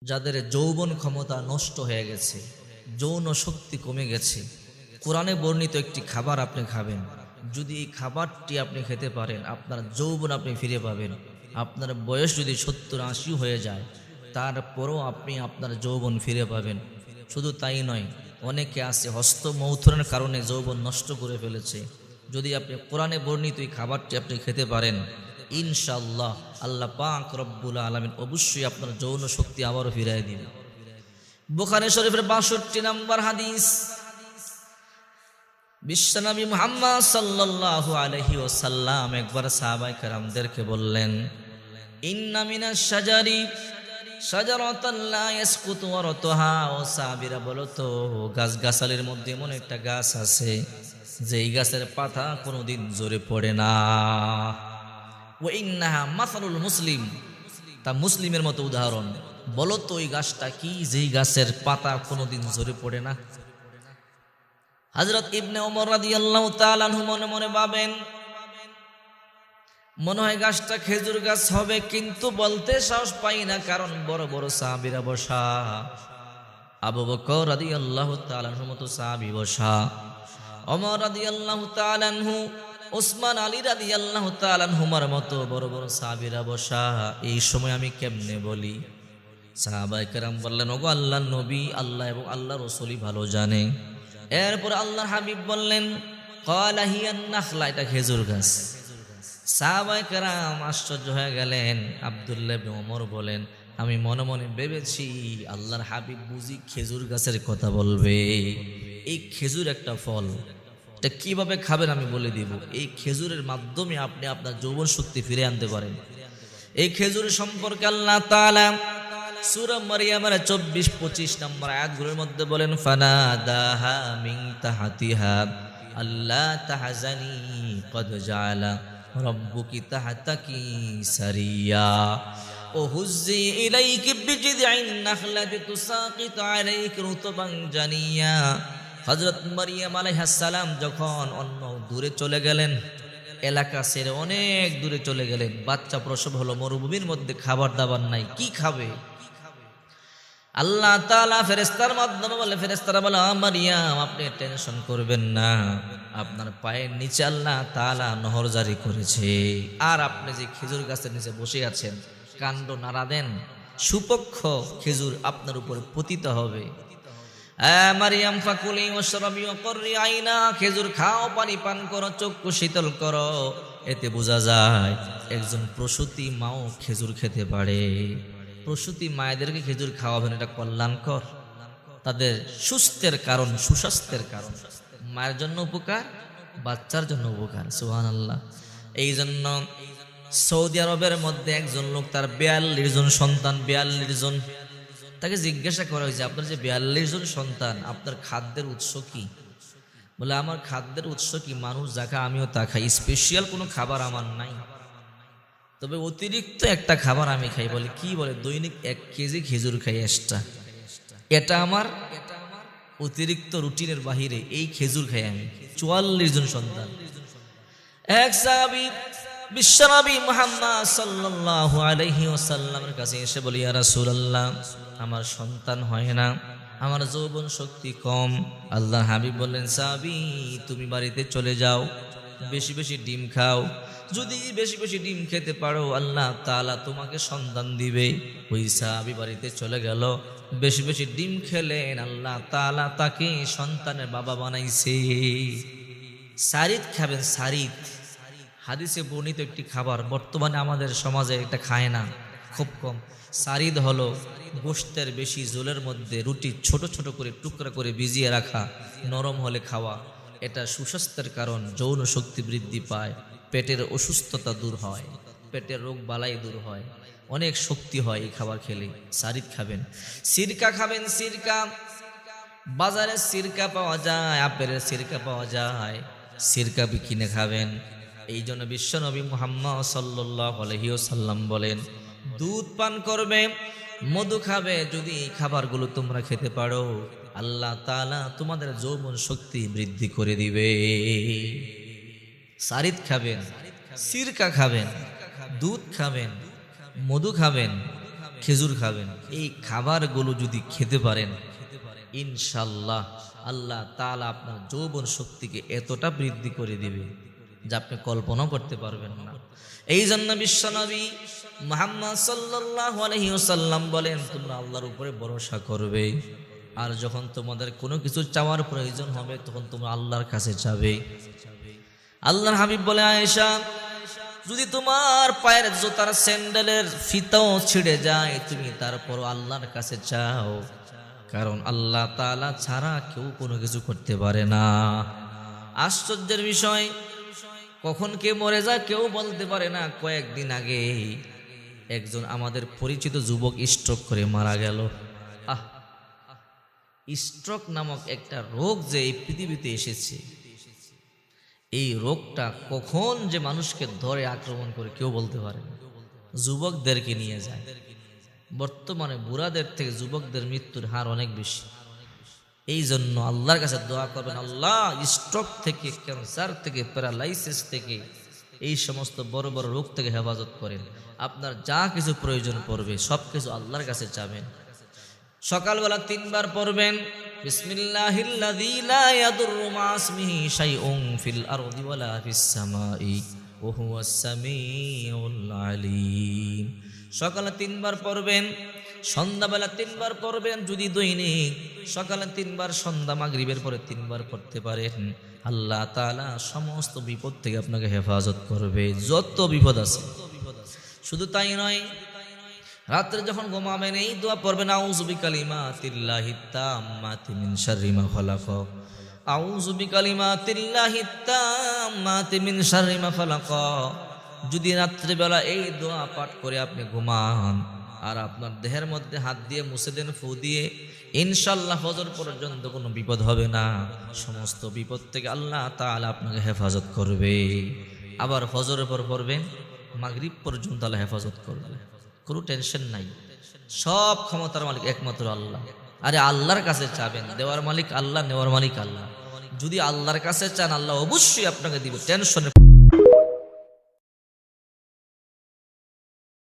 যাদের যৌবন ক্ষমতা নষ্ট হয়ে গেছে, যৌন শক্তি কমে গেছে, কোরআনে বর্ণিত একটি খাবার আপনি খাবেন। যদি এই খাবারটি আপনি খেতে পারেন, আপনার যৌবন আপনি ফিরে পাবেন। আপনার বয়স যদি 70-80 হয়ে যায়, তারপরও আপনি আপনার যৌবন ফিরে পাবেন। শুধু তাই নয়, অনেকে আছে হস্ত মৈথুনের কারণে যৌবন নষ্ট করে ফেলেছে। যদি আপনি কোরআনে বর্ণিত এই খাবারটি আপনি খেতে পারেন, ইনশাআল্লাহ আল্লাহ পাক রব্বুল আলামিন অবশ্যই আপনার যৌন শক্তি আবারও ফিরিয়ে দিবে। বুখারী শরীফের 62 নম্বর হাদিস, বিশ্বনবী মুহাম্মদ সাল্লাল্লাহু আলাইহি ওয়াসাল্লাম একবার সাহাবায়ে কেরামদেরকে বললেন, ইন্না মিনাশ শাজারি শাজারাতান লা ইয়াসকুতু ওয়ারতুহা। ও সাহাবীরা বলো তো, গাছগাছালির মধ্যে এমন একটা গাছ আছে যেই গাছের পাতা কোনোদিন ঝরে পড়ে না। ওয়া ইন্নাহা মাসালুল মুসলিম, তা মুসলিমের মতো উদাহরণ। বলো তো ওই গাছটা কি, যেই গাছের পাতা কোনোদিন ঝরে পড়ে না? হযরত ইবনে ওমর রাদিয়াল্লাহু তাআলা আনহু মনে মনে ভাবেন, মনে হয় গাছটা খেজুর গাছ হবে, কিন্তু বলতে সাহস পাই না, কারণ বড় বড় সাহাবীরা বসা। আবু বকর রাদিয়াল্লাহু তাআলা আনহুর মতো সাহাবী বসা, ওমর রাদিয়াল্লাহু তাআলা আনহু, ওসমান আলী রাদিয়াল্লাহু তাআলা আনহুমার মতো বড় বড় সাহাবীরা বসা। এই সময় আমি কেমনে বলি? সাহাবায়ে কেরাম বললেন, ওগো আল্লাহর নবী, আল্লাহ এবং আল্লাহর রাসূলই ভালো জানে। এরপর আল্লাহর হাবিব বললেন, ক্বালা হিয়ান নাখলা, এটা খেজুর গাছ। সাহাবায়ে কেরাম আশ্চর্য হয়ে গেলেন। আব্দুল্লাহ ইবনে ওমর বলেন, আমি মনে মনে ভেবেছি আল্লাহর হাবিব বুঝি খেজুর গাছের কথা বলবে। এই খেজুর একটা ফল, এটা কিভাবে খাবেন আমি বলে দিব। এই খেজুরের মাধ্যমে আপনি আপনার যৌবন শক্তি ফিরে আনতে পারেন। এই খেজুর সম্পর্কে আল্লাহ তাআলা সূরা মারইয়ামের 24-25 নম্বর আয়াতগুলোর মধ্যে বলেন, ফানাদাহা মিন তাহতিহা আল্লা তাহজানি কদ জাআলা রাব্বুকি তাহতাকি সারিয়া ও হুজ্জি ইলাইকি বিজিদঈন নাখলাতি তুসাকিতু আলাইকি রুতবান জানিয়া। হযরত মারইয়াম আলাইহিস সালাম যখন অন্য দূরে চলে গেলেন, এলাকা ছেড়ে অনেক দূরে চলে গেলেন, বাচ্চা প্রসব হলো, মরুভূমির মধ্যে খাবার দাবার নাই, কি খাবে? আল্লাহ তাআলা ফেরেশতার মাধ্যমে বলে, ফেরেশতারা বলে, মারইয়াম আপনি টেনশন করবেন না, আপনার পায়ের নিচে আল্লাহ তাআলা নহর জারি করেছে, আর আপনি যে খেজুর গাছের নিচে বসে আছেন, কাণ্ড নাড়া দেন, সুপক্ষ খেজুর আপনার উপর পতিত হবে। মারইয়াম ফাকুলি ওয়াশরাবি ওয়াকরি আইনা, খেজুর খাও, পানি পান করো, চক্ষু শীতল করো। এতে বোঝা যায় একজন প্রসূতি মাও খেজুর খেতে পারে। প্রসূতি মায়েদেরকে খেজুর খাওয়াবেন, এটা কল্যাণকর, তাদের সুস্থের কারণ, সুস্বাস্থ্যের কারণ। মায়ের জন্য উপকার, বাচ্চার জন্য উপকার। সুবহানাল্লাহ। এই জন্য সৌদি আরবের মধ্যে একজন লোক, তার 42 জন সন্তান, 42 জন। তাকে জিজ্ঞাসা করা হয়েছে, আপনার যে 42 জন সন্তান, আপনার খাদ্যের উৎস কি? বলে, আমার খাদ্যের উৎস কি? মানুষ যা খায় আমিও তা খাই, স্পেশাল কোনো খাবার আমার নাই, তবে অতিরিক্ত একটা খাবার আমি খাই। বলে, কি? বলে, দৈনিক 1 কেজি খেজুর খাই এক্সট্রা, এটা আমার অতিরিক্ত রুটিনের বাহিরে, এই খেজুর খাই আমি। 44 জন সন্তান। এক সাহাবী বিশ্বনবী মুহাম্মদ সাল্লাল্লাহু আলাইহি ওয়াসাল্লামের কাছে এসে বলি, ইয়া রাসূলুল্লাহ, আমার সন্তান হয় না, আমার যৌবন শক্তি কম। আল্লাহ হাবিব বললেন, সাহাবী তুমি বাড়িতে চলে যাও, বেশি বেশি ডিম খাও, যদি বেশি বেশি ডিম খেতে পারো আল্লাহ তাআলা তোমাকে সন্তান দিবে। ওই সাহাবী বাড়িতে চলে গেল, বেশি বেশি ডিম খেলেন, আল্লাহ তাআলা তাকে সন্তানের বাবা বানাইছে। সারিদ খাবেন, সারিদ হাদিসে বর্ণিত একটি খাবার, বর্তমানে আমাদের সমাজে এটা খায় না, খুব কম। সারিদ হলো গোশতের বেশি ঝোলের মধ্যে রুটি ছোট ছোট করে টুকরা করে ভিজিয়ে রাখা, নরম হলে খাওয়া। এটা সুস্বাস্থ্যের কারণ, যৌন শক্তি বৃদ্ধি পায়, পেটের অসুস্থতা দূর হয়, পেটের রোগ বালাই দূর হয়, অনেক শক্তি হয় এই খাবার খেলে। সারিদ খাবেন। সিরকা খাবেন, সিরকা। বাজারে সিরকা পাওয়া যায়, আপেলের সিরকা পাওয়া যায়, সিরকা কিনে খাবেন। এই জন্য বিশ্বনবী মুহাম্মদ সাল্লাল্লাহু আলাইহি ওয়াসাল্লাম বলেন, দুধ পান করবে, মধু খাবে, যদি এই খাবারগুলো তোমরা খেতে পারো আল্লাহ তাআলা তোমাদের যৌবন শক্তি বৃদ্ধি করে দিবে। সারিদ খাবেন, সিরকা খাবেন, দুধ খাবেন, মধু খাবেন, খেজুর খাবেন, এই খাবারগুলো যদি খেতে পারেন ইনশাল্লাহ আল্লাহ তাআলা আপনার যৌবন শক্তিকে এতটা বৃদ্ধি করে দিবে যা আপনি কল্পনাও করতে পারবেন না। এই জন্য বিশ্বনবী মুহাম্মদ সাল্লাল্লাহু আলাইহি ওয়াসাল্লাম বলেন, তোমরা আল্লাহর উপরে ভরসা করবে, আর যখন তোমাদের কোনো কিছু চাওয়ার প্রয়োজন হবে তখন তোমরা আল্লাহর কাছে যাবে। আল্লাহর হাবিব বলে, আয়েশা, যদি তোমার পায়ের জুতার স্যান্ডেলের ফিতাও ছিঁড়ে যায় তুমি তারপর আল্লাহর কাছে চাও, কারণ আল্লাহ তাআলা ছাড়া কেউ কোনো কিছু করতে পারে না। আশ্চর্যের বিষয়, কখন কে মরে যায় কেউ বলতে পারে না। কয়েকদিন আগে একজন আমাদের পরিচিত যুবক স্ট্রোক করে মারা গেল। স্ট্রোক নামক একটা রোগ যে এই পৃথিবীতে এসেছে, এই রোগটা কখন যে মানুষকে ধরে আক্রমণ করে কেউ বলতে পারে না। যুবকদেরকে নিয়ে যায়। বর্তমানে বুড়াদের থেকে যুবকদের মৃত্যুর হার অনেক বেশি। এই জন্য আল্লাহর কাছে দোয়া করবেন, আল্লাহ স্ট্রোক থেকে, ক্যান্সার থেকে, প্যারালাইসিস থেকে, এই সমস্ত বড় বড় রোগ থেকে হেফাজত করেন। আপনার যা কিছু প্রয়োজন পড়বে সব কিছু আল্লাহর কাছে চাবেন। সকালবেলা 3 বার পড়বেন, বিসমিল্লাহিল্লাযী লা ইয়াদুররু মা ইসমিহি শাইউন ফিল আরদি ওয়ালা ফিস সামাই ওয়া হুয়াস সামিউল আলীম। সকালে 3 বার পড়বেন, সন্ধ্যাবেলা 3 বার পড়বেন। যদি দৈনিক সকালে 3 বার, সন্ধ্যা মাগরিবের পরে 3 বার পড়তে পারেন, আল্লাহ তাআলা সমস্ত বিপদ থেকে আপনাকে হেফাজত করবে, যত বিপদ আছে। শুধু তাই নয়, রাত্রে যখন ঘুমাবেন এই দোয়া পড়বেন, আউযু বিকালিমাতিল্লাহিত তাম্মাতি মিন শাররি মা খালাক, আউযু বিকালিমাতিল্লাহিত তাম্মাতি মিন শাররি মা খালাক। যদি রাত্রিবেলা এই দোয়া পাঠ করে আপনি ঘুমান আর আপনার দেহের মধ্যে হাত দিয়ে মুছে দেন, ফু দিয়ে, ইনশাআল্লাহ ফজর পর্যন্ত কোনো বিপদ হবে না। সমস্ত বিপদ থেকে আল্লাহ তাআলা আপনাকে হেফাজত করবে। আবার ফজরের পর পড়বেন, মাগরিব পর্যন্ত আল্লাহ হেফাজত করবে। কোনো টেনশন নাই। সব ক্ষমতার মালিক একমাত্র আল্লাহ। আরে আল্লাহর কাছে চাবেন, দেওয়ার মালিক আল্লাহ, নেওয়ার মালিক আল্লাহ। যদি আল্লাহর কাছে চান আল্লাহ অবশ্যই আপনাকে দিবে। টেনশন